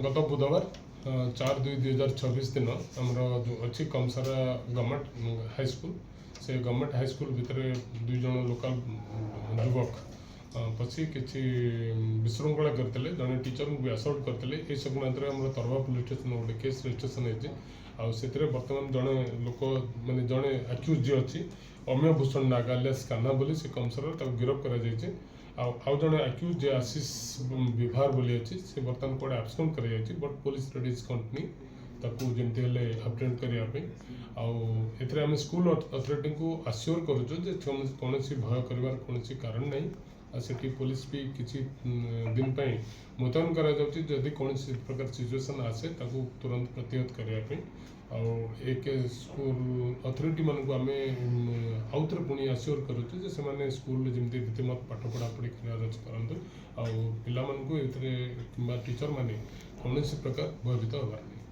गत बुधवार 4/2/2026 दिन आमर जो अच्छी कमसारा गवर्नमेंट हाई स्कूल से गवर्नमेंट हाई स्कूल भितर दुई जन लोकल युवक पची किसी विशृंखला करते जड़े टीचर को भी असल्ट करते ये संक्रांत में तरवा पुलिस स्टेशन गोटे केस रजिस्ट्रेशन होती बर्तमान जड़े लोक मानने जड़े आक्यूज जी अच्छी अम्य भूषण नाग आलियास कान्हा बोली से कमसर गिरफ्त कर आउ जड़े आक्यूज जे आशीष विभार बोली अच्छी से बर्तमान कड़े आबसेंट कर बट पुलिस रेडिज कंटिन्यू ताकू जमती हेल्ले अपडेट करने आउ आम स्कूल अथॉरिटी को आश्योर करुचु कौन भय कर कौन कारण नहीं से पुलिस भी किसी दिन पर मुतयन करा कौन प्रकार सिचुएसन आसे ताकू तुरंत प्रतिहत करने एक स्कूल अथॉरिटी मान को आम आउ थे पुणी आश्योर करुचु से स्कूल जमी रीतिमत पाठ पढ़ापढ़ी करते आउ पिला टीचर मैंने कौन प्रकार भयभीत होबार नहीं।